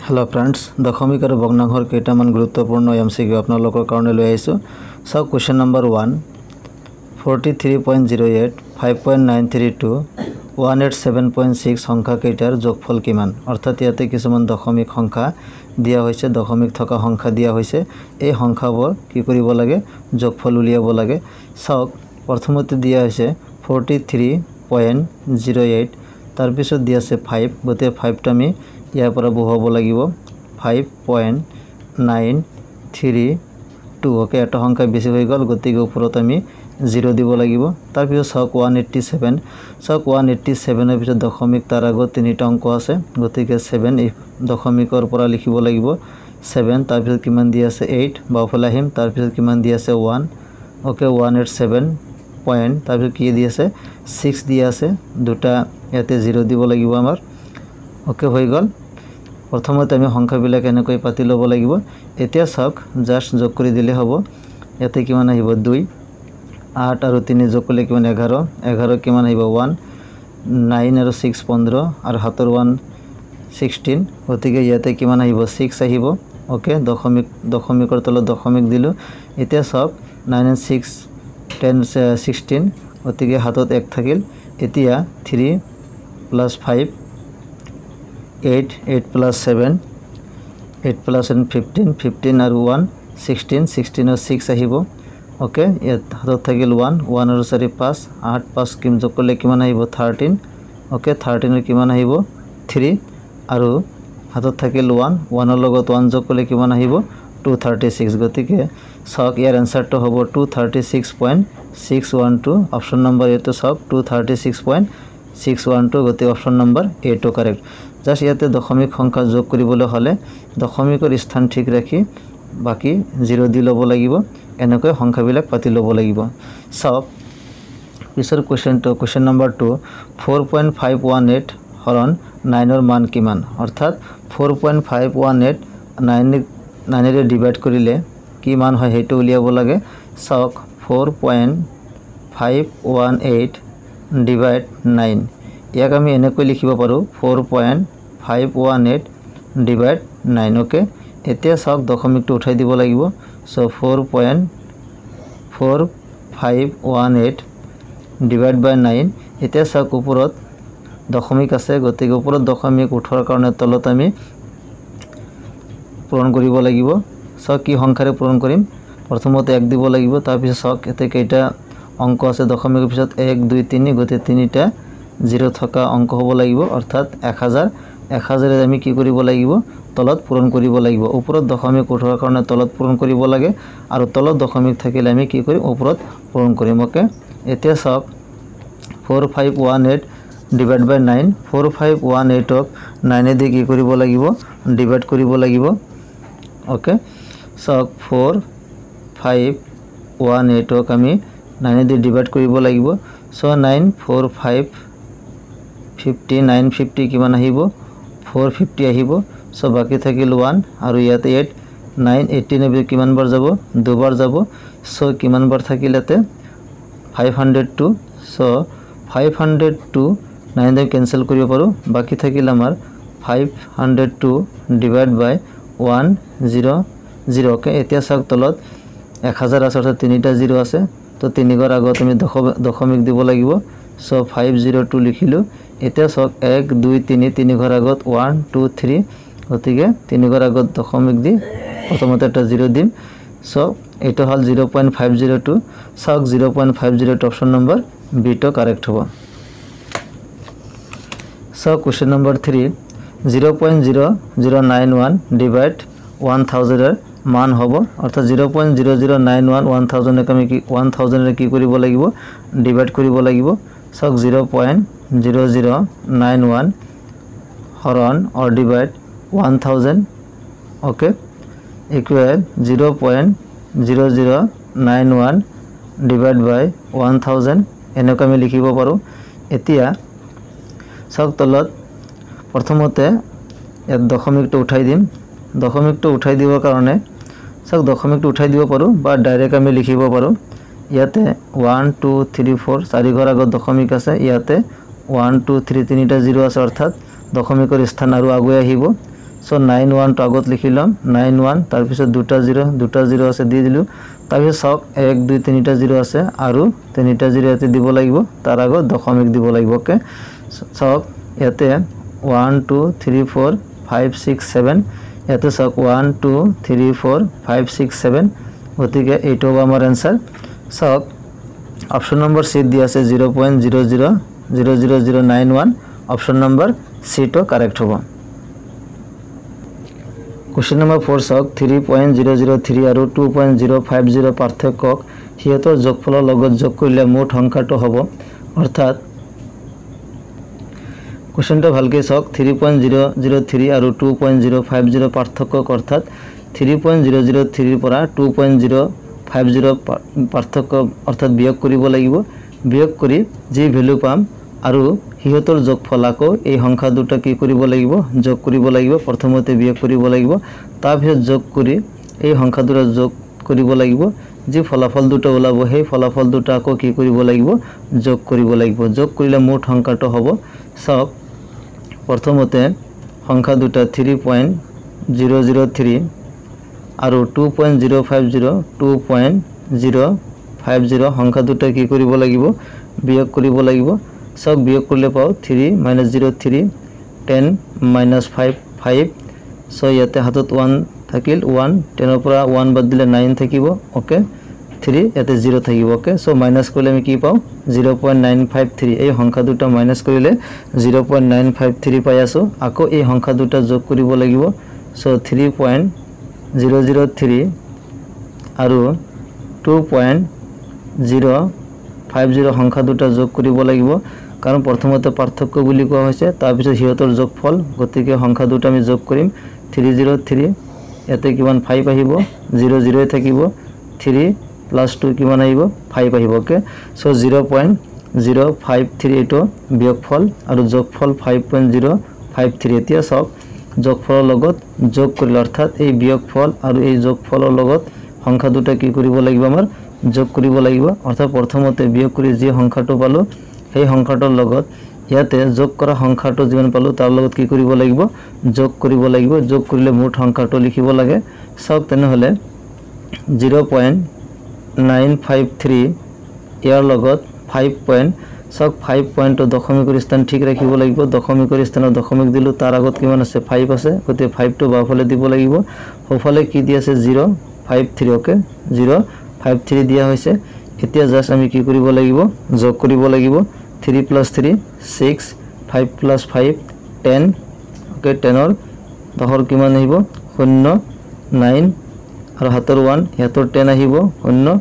Hello friends दशमिक और भग्नांशर केइटामान गुरुत्वपूर्ण MCQ आपनालोকৰ কাৰণে লৈ আহিছো। सो क्वेश्चन नम्बर 1 43.08 5.932 187.6 সংখ্যা কেইটাৰ যোগফল কিমান অৰ্থাৎ ইয়াতে কিছুমান দশমিক সংখ্যা দিয়া হৈছে দশমিক থকা সংখ্যা দিয়া হৈছে এই সংখ্যাবোৰ কি কৰিব লাগে যোগফল উলিয়াব লাগে। সক প্ৰথমতে দিয়া হৈছে 43.08 তাৰ পিছত দিয়া আছে 5 গতে 5 টা আমি ইয়াৰ পৰা বহুৱাব লাগিব 5.932 ওকে এটা সংখ্যা বেছি হৈ গল গতিকে ওপৰত আমি 0 দিব লাগিব। তাৰ পিছত সক 187 সক 187 এৰ পিছত দশমিক তাৰ আগত তিনিটা অংক আছে গতিকে 7 এই দশমিকৰ পৰা লিখিব লাগিব 7 তাৰ পিছত কিমান দিয়া আছে 8 বাওফালে আহিম তাৰ পিছত কিমান দিয়া আছে 1 ওকে 187 পয়েন্ট তাৰ পিছত কি দিয়া আছে 6 দিয়া আছে দুটা ইয়াতে 0 দিব লাগিব আমাৰ ওকে হৈ গল। প্ৰথমতে আমি সংখ্যাবিলাক এনেকৈ পাতি লব লাগিব। এতিয়া সক জাস্ট যোগ কৰি দিলে হ'ব। ইয়াতে কিমান আহিব 2 8 আৰু 3 যোগ কৰিলে কিমান 11 11 কিমান আহিব 1 9 আৰু 6 15 আৰু 7 ৰ 1 16 গতিকে ইয়াতে কিমান আহিব 6 আহিব ওকে দশমিকৰ তলত দশমিক দিলো। এতিয়া সক 9 and 6 10 16 গতিকে হাতত 1 থাকিল। এতিয়া 3 plus 5 8 8 plus 7 8 plus 15 15 আৰু 1 16 16 আৰু 6 আহিব ওকে ইয়াত হাতত থাকিল 1 1 আৰু 4 5 8 5 কিম যোগ কৰিলে কিমান আহিব 13 ওকে 13 আৰু কিমান আহিব 3 আৰু হাতত থাকিল 1 1 ৰ লগত 1 যোগ কৰিলে কিমান আহিব 236 গতিকে সক ইয়াৰ আনসাৰটো হ'ব 236.612 অপশন নম্বৰ এটো সক 236.612 গতিকে অপশন নম্বৰ এ টো কাৰেক্ট। জাস্ট ইয়াতে দশমিক সংখ্যা যোগ কৰিবলৈ হলে দশমিকৰ স্থান ঠিক ৰাখি বাকি 0 দি লব লাগিব এনেকৈ সংখ্যাবিলাক পাতি লব লাগিব। সক পিছৰ क्वेश्चन নম্বৰ 2 4.518 হৰণ 9 ৰ মান কিমান অৰ্থাৎ 4.518 9 ৰে ডিভাইড কৰিলে কি মান হয় হেতু উলিয়াব লাগে। সক 4.518 ডিভাইড 9 ইয়াক আমি এনেকৈ লিখিব পাৰো 4.518 ডিভাইড 9 ওকে। এতিয়া সক দশমিকটো উঠাই দিব লাগিব। সো 4.4518 ডিভাইড বাই 9 এতিয়া সক ওপৰত দশমিক আছে গতিকে ওপৰত দশমিক উঠাৰ কাৰণে তলত আমি পূৰণ কৰিব লাগিব। সক কি সংখ্যাৰে পূৰণ কৰিম প্ৰথমতে 1 দিব লাগিব তাৰ পিছত সক এতে কেইটা অংক আছে দশমিকৰ পিছত 1 2 3 গতে তিনিটা 0 থকা অংক হ'ব লাগিব অৰ্থাৎ 1000 1000 এ আমি কি কৰিব লাগিব তলত পূৰণ কৰিব লাগিব। ওপৰত দশমিক উঠাৰ কাৰণে তলত পূৰণ কৰিব লাগে আৰু তলত দশমিক থাকিলে আমি কি কৰিম ওপৰত পূৰণ কৰিম ওকে। এতিয়া সক 4518 ডিভাইড বাই 9 4518 ক 9 দি কি কৰিব লাগিব ডিভাইড কৰিব লাগিব ওকে। সক 4518 ক আমি 9 দি ডিভাইড কৰিব লাগিব। সো 9 4 5 50 950 কিমান আহিব 450 আহিব। সো বাকি থাকিল 1 আৰু ইয়াতে 8 9 18 কিমান বাৰ যাব দুবাৰ যাব। সো কিমান বাৰ থাকিলতে 502 সো 502 9 দে ক্যান্সেল কৰিব পাৰো বাকি থাকিল আমাৰ 502 ডিভাইড বাই 100 ওকে। এতিয়া সক তলত 1000 আছে অৰ্থাৎ তিনিটা 0 আছে তো তিনিগৰ আগত আমি দশমিক দিব লাগিব। সো 502 লিখিলো। এতিয়া সক 1 2 3 তিনি ঘৰ আগত 1 2 3 গতিকে তিনি ঘৰ আগত দশমিক দি প্ৰথমতে এটা 0 দিম। সো এটা হল 0.502 সক 0.502 অপশন নম্বৰ বি টো কাৰেক্ট হ'ব। সো क्वेश्चन নম্বৰ 3 0.0091 ডিভাইড 1000 এৰ মান হ'ব অৰ্থাৎ 0.0091 1000 ক আমি কি 1000 এৰ কি কৰিব লাগিব ডিভাইড কৰিব লাগিব। সক 0.0091 হৰণ or divide 1000 okay equal 0.0091 divide by 1000 এনেকৈ আমি লিখিব পাৰো। এতিয়া সক তলত প্ৰথমতে এক দশমিকটো উঠাই দিম দশমিকটো উঠাই দিবৰ কাৰণে সক দশমিকটো উঠাই দিব পাৰো বা ডাইৰেক্ট আমি লিখিব পাৰো। ইয়াতে 1 2 3 4 চাৰি ঘৰ আগত দশমিক আছে ইয়াতে 1 2 3 তিনিটা 0 আছে অৰ্থাৎ দশমিকৰ স্থান আৰু আগুৱাই আহিব। সো 9 1 তো আগত লিখিলাম 9 1 তার পিছত দুটা 0 আছে দি দিলু তার পিছত সক 1 2 3টা 0 আছে আৰু 3টা 0 এতে দিব লাগিব তার আগত দশমিক দিব লাগিব ওকে সক এতে 1 2 3 4 5 6 7 এতে সক 1 2 3 4 5 6 7 গতিকে এইটো হ'ব আমাৰ आंसर সক অপশন নম্বৰ সি দি আছে 0.000091 অপশন নম্বৰ সি তো কারেক্ট হ'ব क्वेश्चन नंबर 4 सक 3.003 और 2.050 पार्थक्यक हिहतर जोगफলৰ লগত যোগ কৰিলে মুঠ সংখ্যাটো হ'ব অৰ্থাৎ क्वेश्चनটো ভালকৈ সক 3.003 और 2.050 পাৰ্থক্যক অৰ্থাৎ 3.003 ৰ পৰা 2.050 পাৰ্থক্য অৰ্থাৎ বিয়োগ কৰিব লাগিব বিয়োগ কৰি যি ভ্যালু পাম আৰু হিহতৰ যোগফল আকৌ এই সংখ্যা দুটা কি কৰিব লাগিব যোগ কৰিব লাগিব প্ৰথমতে বিয়োগ কৰিব লাগিব তাৰ পিছত যোগ কৰি এই সংখ্যা দুটা যোগ কৰিব লাগিব যি ফলাফল দুটা ওলাব সেই ফলাফল দুটা আকৌ কি কৰিব লাগিব যোগ কৰিব লাগিব যোগ কৰিলে মুঠ সংখ্যাটো হ'ব সক প্ৰথমতে সংখ্যা দুটা 3.003 আৰু 2.050 সংখ্যা দুটা কি কৰিব লাগিব বিয়োগ কৰিব লাগিব সব বিয়োগ কৰিলে পাও 3 - 03 10 - 5 5 সো ইয়াতে হাতত 1 থাকিল 1 10 ৰ পৰা 1 বাদ দিলে 9 থাকিব ওকে 3 ইয়াতে 0 থাকিব ওকে সো মাইনাস কৰিলে আমি কি পাও 0.953 এই সংখ্যা দুটা মাইনাস কৰিলে 0.953 পাই আছো আকৌ এই সংখ্যা দুটা যোগ কৰিব লাগিব সো 3.003 আৰু 2.050 সংখ্যা দুটা যোগ কৰিব লাগিব কাৰণ প্ৰথমতে পাৰ্থক্য বুলি কোৱা হৈছে তাৰ পিছত হিহতৰ যোগফল গতিকে সংখ্যা দুটা আমি যোগ কৰিম 303 এতে কিমান 5 আহিব 00 থাকিব 3 + 2 কিমান আহিব 5 আহিব ওকে সো 0.053 এটো বিয়োগফল আৰু যোগফল 5.053 এতিয়া সব যোগফলৰ লগত যোগ কৰিলে অৰ্থাৎ এই বিয়োগফল আৰু এই যোগফলৰ লগত সংখ্যা দুটা কি কৰিব লাগিব আমাৰ যোগ কৰিব লাগিব অৰ্থাৎ প্ৰথমতে বিয়োগ কৰি যি সংখ্যাটো পালো সেই সংখ্যাটোৰ লগত ইয়াতে যোগ কৰা সংখ্যাটো যিমান পালো তাৰ লগত কি কৰিব লাগিব যোগ কৰিব লাগিব যোগ কৰিলে মুঠ সংখ্যাটো লিখিব লাগে সব তেনে হলে 0.953 ইয়াৰ লগত 5 সব 5 পইণ্ট দশমিকৰ স্থান ঠিক ৰাখিব লাগিব দশমিকৰ স্থানত দশমিক দিলু তাৰ আগত কিমান আছে 5 আছে গতে 5 টো বাফালে দিব লাগিব হফালে কি দি আছে 053 ওকে 053 দিয়া হৈছে এতিয়া জাস্ট আমি কি কৰিব লাগিব যোগ কৰিব লাগিব 3 + 3 6 5 + 5 10 ওকে 10 ৰ দহৰ কিমান আহিব 0 9 আৰু হাতৰ 1 হাতৰ 10 আহিব 0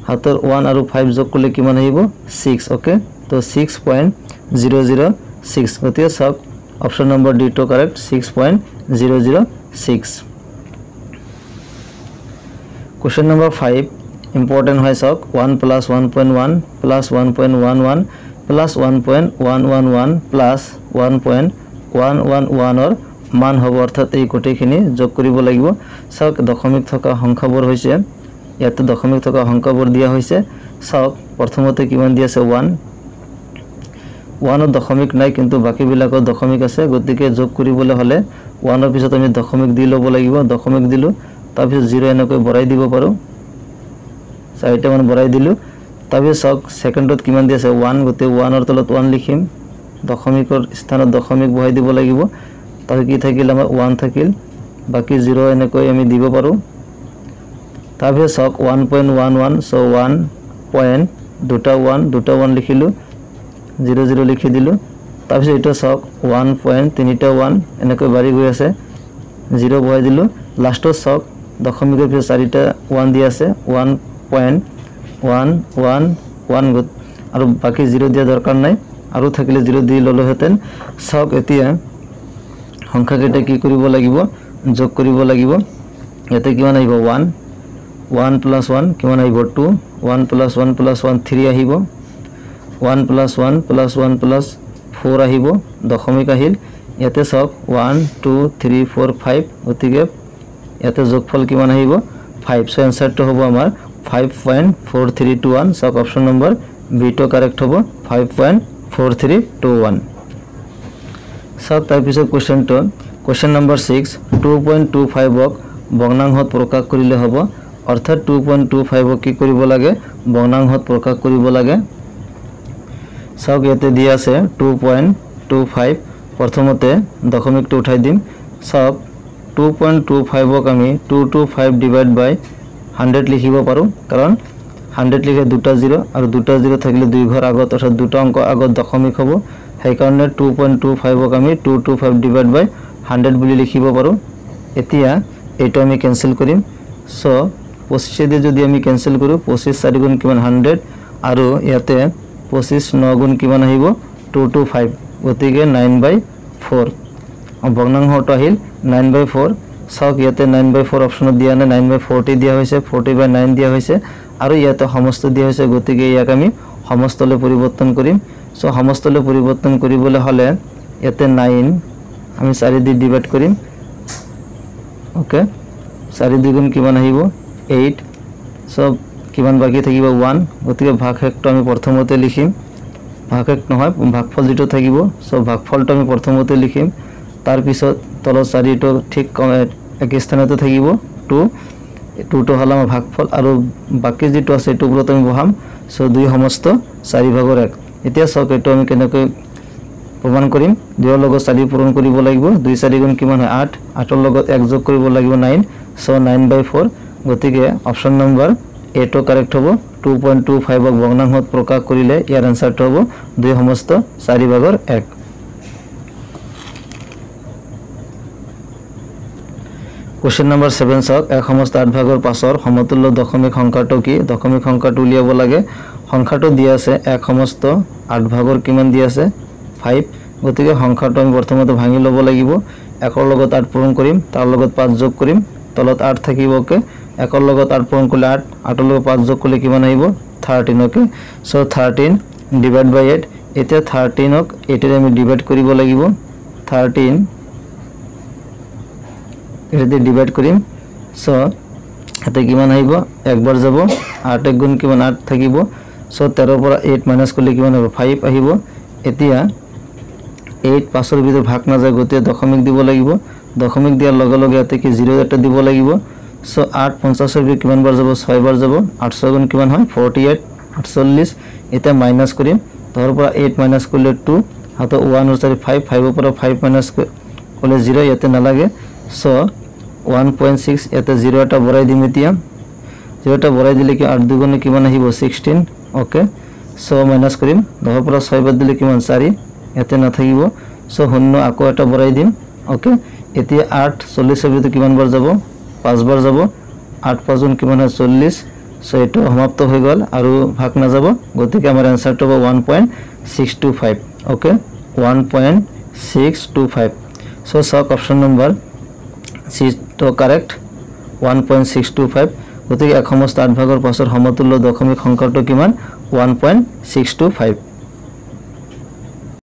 হাতৰ 1 আৰু 5 যোগ কৰিলে কিমান আহিব 6 ওকে তো 6.006 গতিকে সব অপশন নম্বৰ ডি তো কারেক্ট 6.006 क्वेश्चन नंबर 5 इम्पोर्टेंट है सक 1 + 1.1 + 1.11 + 1.111 + 1.111 और মান হ'ব অৰ্থাৎ এই গোটেইখিনি যোগ কৰিব লাগিব সক দশমিক থকা সংখ্যাবোৰ হৈছে ইয়াতে দশমিক থকা সংখ্যাবোৰ দিয়া হৈছে সক প্ৰথমতে কিমান দি আছে 1 1 ৰ দশমিক নাই কিন্তু বাকি বিলাকৰ দশমিক আছে গতিকে যোগ কৰিবলৈ হলে 1 ৰ পিছত আমি দশমিক দি ল'ব লাগিব দশমিক দিলু তাৰ পিছত 0 এনেকৈ বঢ়াই দিব পাৰো চাৰিটা মান বঢ়াই দিলু তাৰ পিছত সক সেকেন্ডত কিমান দি আছে 1 গতে 1 ৰ তলত 1 লিখিম দশমিকৰ স্থানত দশমিক বহাই দিব লাগিব তাৰ কি থাকিল আমাৰ 1 থাকিল বাকি 0 এনেকৈ আমি দিব পাৰো তাৰ পিছত সক 1.11 সো 1 পইণ্ট দুটা 1 লিখিলো 00 লিখি দিলু তাৰ পিছত এটা সক 1 পইণ্ট তিনিটা 1 এনেকৈ বাঢ়ি গৈ আছে 0 বহাই দিলু লাষ্টৰ সক দশমিকৰ পিছত চাৰিটা 1 দি আছে 1.111 গত আৰু বাকি 0 দিয়া দৰকাৰ নাই আৰু থাকিলে 0 দি ললো হেতেন সক এতিয়া সংখ্যা কেইটা কি কৰিব লাগিব যোগ কৰিব লাগিব এতে কিমান আহিব 1 1 + 1 কিমান আহিব 2 1 + 1 + 1 3 আহিব 1 + 1 + 1 + 4 আহিব দশমিক আহিল ইয়াতে সক 1 2 3 4 5 গতিকে ইয়াতে যোগফল কিমান আহিব 5 সো आंसरটো হ'ব আমাৰ 5.4321 সক অপশন নম্বৰ বি তো কাৰেক্ট হ'ব 5.4321 সক তাৰ পিছত क्वेश्चन नम्बर 6 2.25 भग्नांशत प्रकाश करिले हबो अर्थात 2.25 কি কৰিব লাগে ভগ্নাংশত प्रकाश কৰিব লাগে সব ইয়াতে দিয়া আছে 2.25 প্ৰথমতে দশমিকটো উঠাই দিম সব 2.25 ক আমি 225 ডিভাইড বাই 100 লিখিব পাৰো কাৰণ 100 লিখে দুটা 0 আৰু দুটা 0 থাকিলে দুই ঘৰ আগত অৰ্থাৎ দুটা অংক আগত দশমিক হ'ব সেই কাৰণে 2.25 ক আমি 225 ডিভাইড বাই 100 বুলি লিখিব পাৰো এতিয়া এটো আমি ক্যান্সেল কৰিম সো 25 দিয়ে যদি আমি ক্যান্সেল কৰো 25 4 গুণ কিমান 100 আৰু ইয়াতে 25 9 গুণ কিমান আহিব 225 গতিকে 9/4 ভগ্নাংশটো আহিল 9/4 সক ইয়াতে 9/4 অপশন দিয়া না 9/40 দিয়া হৈছে 40/9 দিয়া হৈছে আৰু ইয়াতে সমস্ত দিয়া হৈছে গতিকে ইয়াক আমি সমস্তলে পৰিৱৰ্তন কৰিম সো সমস্তলে পৰিৱৰ্তন কৰিবলৈ হলে ইয়াতে 9 আমি 4 দি ডিভাইড কৰিম ওকে 4 দ্বিগুণ কিমান আহিব 8 সব কিমান বাকি থাকিব 1 গতিকে ভাগফলটো আমি প্ৰথমতে লিখিম ভাগফল নহয় ভাগফল যেটো থাকিব সব ভাগফলটো আমি প্ৰথমতে লিখিম তাৰ পিছত তল 4 টো ঠিক এক স্থানতে থাকিব 2 টো হল আমাৰ ভাগফল আৰু বাকি যেটো আছে এটো ওপৰত আমি বহাম সো 2 সমস্ত 4 ভাগৰ 1 এতিয়া সক এটো আমি কেনেকৈ প্ৰমাণ কৰিম 2 ৰ লগত 4 পূৰণ কৰিব লাগিব 2 4 গুণ কিমান হয় 8 8 ৰ লগত 1 যোগ কৰিব লাগিব 9 সো 9/4 গতিকে অপশন নম্বৰ এ টো কাৰেক্ট হ'ব 2.25 ক ভগ্নাংশত প্ৰকাশ কৰিলে ইয়াৰ আনসাৰটো হ'ব 2 সমস্ত 4 ভাগৰ 1 क्वेश्चन नंबर 7 সক এক সমস্ত 8 ভাগৰ 5 ৰ সমতুল্য দশমিক সংখ্যাটো কি দশমিক সংখ্যাটো উলিয়াব লাগে সংখ্যাটো দিয়া আছে এক সমস্ত 8 ভাগৰ কিমান দিয়া আছে 5 গতিকে সংখ্যাটো আমি প্ৰথমতে ভাঙি লব লাগিব 1 ৰ লগত 8 পূৰণ কৰিম তাৰ লগত 5 যোগ কৰিম তলত 8 থাকিব ওকে 1 ৰ লগত 8 পূৰণ কৰিলে 8 8 ৰ লগত 5 যোগ কৰিলে কিমান আহিব 13 ওকে সো 13 ডিভাইড বাই 8 এতিয়া 13 ক 8 ৰে আমি ডিভাইড কৰিব লাগিব 13 এতে ডিভাইড কৰিম সো এতে কিমান আহিব একবাৰ যাব 8 গুণ কিমান 8 থাকিব সো 13 পৰা 8 মাইনাস কৰিলে কিমান হ'ব 5 আহিব এতিয়া 8 5 ৰ ভিতৰত ভাগ না যায় গতে দশমিক দিব লাগিব দশমিক দিয়াৰ লগে লগে এতে কি 0 এটা দিব লাগিব সো 8 50 ৰ ভিতৰত কিমান বাৰ যাব 6 বাৰ যাব 800 গুণ কিমান হয় 48 48 এটা মাইনাস কৰিম তাৰ পৰা 8 মাইনাস কৰিলে 2 হাত 1 ৰ 5 5 ৰ পৰা 5 মাইনাস কৰিলে 0 ইয়াতে নালাগে সো 1.6 এতে 0 এটা বৰাই দিম এতিয়া 0 এটা বৰাই দিলে কি 8 দুগুণে কিমান আহিব 16 ওকে সো মাইনাস কৰিম 10 পৰা 6 বাদ দিলে কিমান 4 এতে না থাকিব সো শূন্য আকৌ এটা বৰাই দিম ওকে এতিয়া 8 40 ৰ ভিতৰত কিমান বাৰ যাব 5 বাৰ যাব 8 5 গুণ কিমান হয় 40 সো এটো সমাপ্ত হৈ গল আৰু ভাগ না যাব গতিকে আমাৰ আনসাৰটো হ'ব 1.625 ওকে 1.625 সো সক অপশন নম্বৰ সি তো কাৰেক্ট 1.625 গতিকে এক সমস্ত 8 ভাগৰ 5 ৰ সমতুল্য দশমিক সংখ্যাটো কিমান 1.625